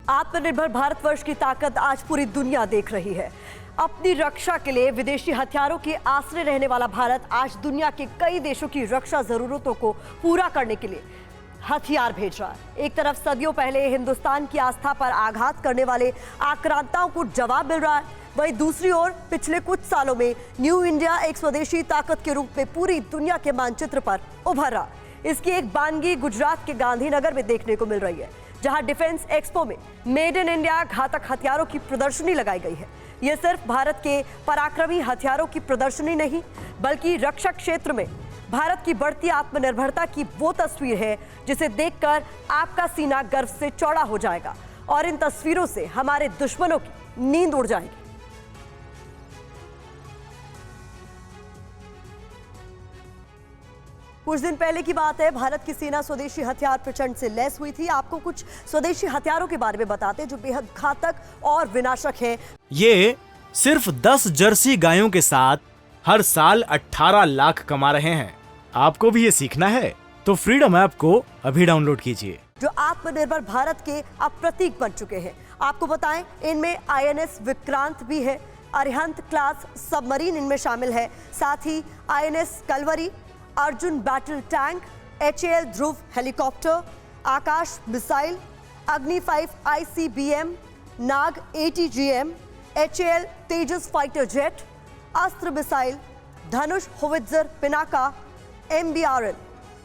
आत्मनिर्भर भारतवर्ष की ताकत आज पूरी दुनिया देख रही है। अपनी रक्षा के लिए विदेशी हथियारों के आश्रय रहने वाला भारत आज दुनिया के कई देशों की रक्षा जरूरतों को पूरा करने के लिए हथियार भेज रहा है। एक तरफ सदियों पहले हिंदुस्तान की आस्था पर आघात करने वाले आक्रांताओं को जवाब मिल रहा है, वहीं दूसरी ओर पिछले कुछ सालों में न्यू इंडिया एक स्वदेशी ताकत के रूप में पूरी दुनिया के मानचित्र पर उभर रहा। इसकी एक बानगी गुजरात के गांधीनगर में देखने को मिल रही है, जहां डिफेंस एक्सपो में मेड इन इंडिया घातक हथियारों की प्रदर्शनी लगाई गई है। यह सिर्फ भारत के पराक्रमी हथियारों की प्रदर्शनी नहीं, बल्कि रक्षा क्षेत्र में भारत की बढ़ती आत्मनिर्भरता की वो तस्वीर है जिसे देखकर आपका सीना गर्व से चौड़ा हो जाएगा और इन तस्वीरों से हमारे दुश्मनों की नींद उड़ जाएगी। कुछ दिन पहले की बात है, भारत की सेना स्वदेशी हथियार प्रचंड से लैस हुई थी। आपको कुछ स्वदेशी हथियारों के बारे में बताते हैं जो बेहद घातक और विनाशक हैं। ये सिर्फ 10 जर्सी गायों के साथ हर साल 18 लाख कमा रहे हैं। आपको भी ये सीखना है तो फ्रीडम ऐप को अभी डाउनलोड कीजिए, जो आत्मनिर्भर भारत के अब प्रतीक बन चुके हैं। आपको बताएं, इनमें INS विक्रांत भी है, अरिहंत क्लास सबमरीन इनमें शामिल है, साथ ही INS Kalvari, Arjun battle tank, HAL Dhruv helicopter, Akash missile, Agni 5 ICBM, Nag ATGM, HAL Tejas fighter jet, Astra missile, Dhanush howitzer Pinaka, MBRL।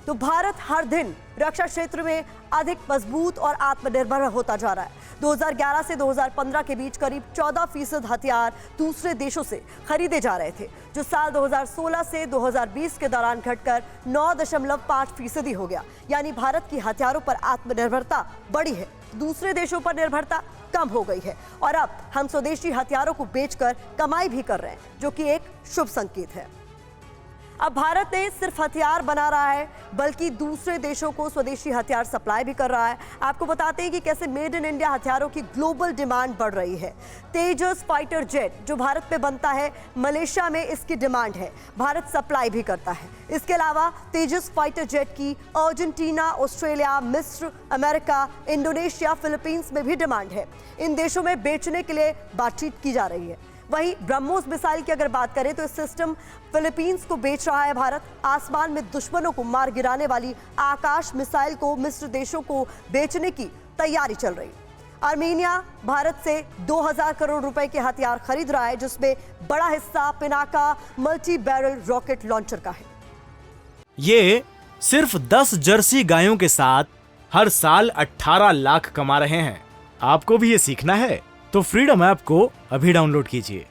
तो भारत हर दिन रक्षा क्षेत्र में अधिक मजबूत और आत्मनिर्भर होता जा रहा है। 2011 से 2015 के बीच करीब 14% हथियार दूसरे देशों से खरीदे जा रहे थे, जो साल 2016 से 2020 के दौरान घटकर 9.5% हो गया। यानी भारत की हथियारों पर आत्मनिर्भरता बढ़ी है, दूसरे देशों पर निर्भरता कम हो गई है और अब हम स्वदेशी हथियारों को बेचकर कमाई भी कर रहे हैं, जो कि एक शुभ संकेत है। अब भारत ने सिर्फ हथियार बना रहा है, बल्कि दूसरे देशों को स्वदेशी हथियार सप्लाई भी कर रहा है। आपको बताते हैं कि कैसे मेड इन इंडिया हथियारों की ग्लोबल डिमांड बढ़ रही है। तेजस फाइटर जेट जो भारत में बनता है, मलेशिया में इसकी डिमांड है, भारत सप्लाई भी करता है। इसके अलावा तेजस फाइटर जेट की अर्जेंटीना, ऑस्ट्रेलिया, मिस्र, अमेरिका, इंडोनेशिया, फिलीपींस में भी डिमांड है। इन देशों में बेचने के लिए बातचीत की जा रही है। वहीं ब्रह्मोस मिसाइल की अगर बात करें तो इस सिस्टम फिलीपींस को बेच रहा है भारत। आसमान में दुश्मनों को मार गिराने वाली आकाश मिसाइल को मिस्र देशों को बेचने की तैयारी चल रही। आर्मेनिया भारत से 2000 करोड़ रुपए के हथियार खरीद रहा है, जिसमें बड़ा हिस्सा Pinaka multi barrel rocket launcher का है। ये सिर्फ 10 जर्सी गायों के साथ हर साल 18 लाख कमा रहे हैं। आपको भी ये सीखना है तो फ्रीडम ऐप को अभी डाउनलोड कीजिए।